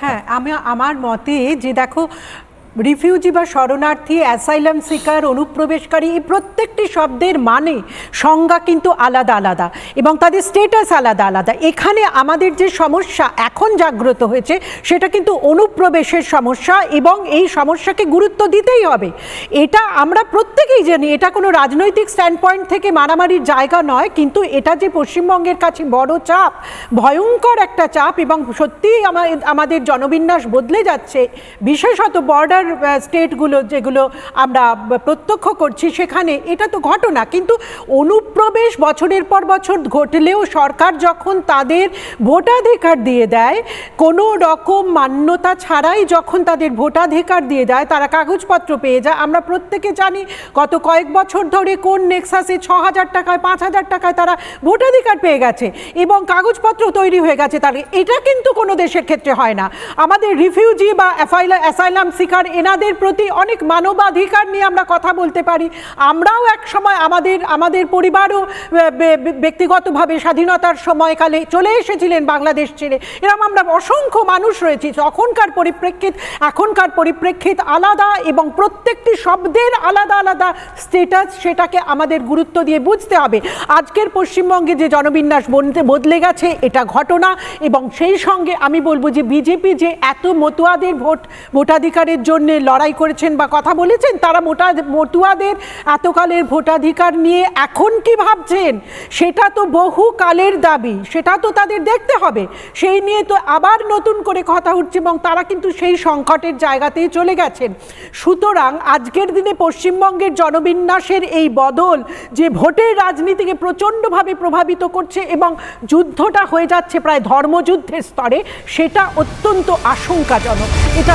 হ্যাঁ, আমার মতে যে দেখো, রিফিউজি বা শরণার্থী, অ্যাসাইলাম সিকার, অনুপ্রবেশকারী, এই প্রত্যেকটি শব্দের মানে সংজ্ঞা কিন্তু আলাদা আলাদা এবং তাদের স্টেটাস আলাদা আলাদা। এখানে আমাদের যে সমস্যা এখন জাগ্রত হয়েছে সেটা কিন্তু অনুপ্রবেশের সমস্যা এবং এই সমস্যাকে গুরুত্ব দিতেই হবে। এটা আমরা প্রত্যেকেই জানি, এটা কোনো রাজনৈতিক স্ট্যান্ড পয়েন্ট থেকে মারামারির জায়গা নয়, কিন্তু এটা যে পশ্চিমবঙ্গের কাছে বড় চাপ, ভয়ঙ্কর একটা চাপ এবং সত্যিই আমাদের জনবিন্যাস বদলে যাচ্ছে, বিশেষত বর্ডার স্টেটগুলো যেগুলো আমরা প্রত্যক্ষ করছি সেখানে এটা তো ঘটনা। কিন্তু অনুপ্রবেশ বছরের পর বছর ঘটলেও সরকার যখন তাদের ভোটাধিকার দিয়ে দেয়, কোনো রকম মান্যতা ছাড়াই যখন তাদের ভোটাধিকার দিয়ে দেয়, তারা কাগজপত্র পেয়ে যায়। আমরা প্রত্যেকে জানি গত কয়েক বছর ধরে কোন নেক্সাসে 6,000 টাকায় 5,000 টাকায় তারা ভোটাধিকার পেয়ে গেছে এবং কাগজপত্র তৈরি হয়ে গেছে তার। এটা কিন্তু কোনো দেশের ক্ষেত্রে হয় না। আমাদের রিফিউজি বা অ্যাসাইলাম সিকার এনাদের প্রতি অনেক মানবাধিকার নিয়ে আমরা কথা বলতে পারি। আমরাও এক সময় আমাদের পরিবারও ব্যক্তিগতভাবে স্বাধীনতার সময়কালে চলে এসেছিলেন বাংলাদেশ ছেড়ে, এরকম আমরা অসংখ্য মানুষ রয়েছি। এখনকার পরিপ্রেক্ষিত আলাদা এবং প্রত্যেকটি শব্দের আলাদা আলাদা স্টেটাস, সেটাকে আমাদের গুরুত্ব দিয়ে বুঝতে হবে। আজকের পশ্চিমবঙ্গে যে জনবিন্যাস বদলে গেছে এটা ঘটনা, এবং সেই সঙ্গে আমি বলবো যে বিজেপি যে এত মতুয়াদের ভোটাধিকারের জন্য লড়াই করেছেন বা কথা বলেছেন, তারা মতুয়াদের এতকালের ভোটাধিকার নিয়ে এখন কি ভাবছেন সেটা তো বহু কালের দাবি, সেটা তো তাদের দেখতে হবে। সেই নিয়ে তো আবার নতুন করে কথা উঠছে এবং তারা কিন্তু সেই সংকটের জায়গাতেই চলে গেছেন। সুতরাং আজকের দিনে পশ্চিমবঙ্গের জনবিন্যাসের এই বদল যে ভোটের রাজনীতিকে প্রচণ্ডভাবে প্রভাবিত করছে এবং যুদ্ধটা হয়ে যাচ্ছে প্রায় ধর্মযুদ্ধের স্তরে, সেটা অত্যন্ত আশঙ্কাজনক। এটা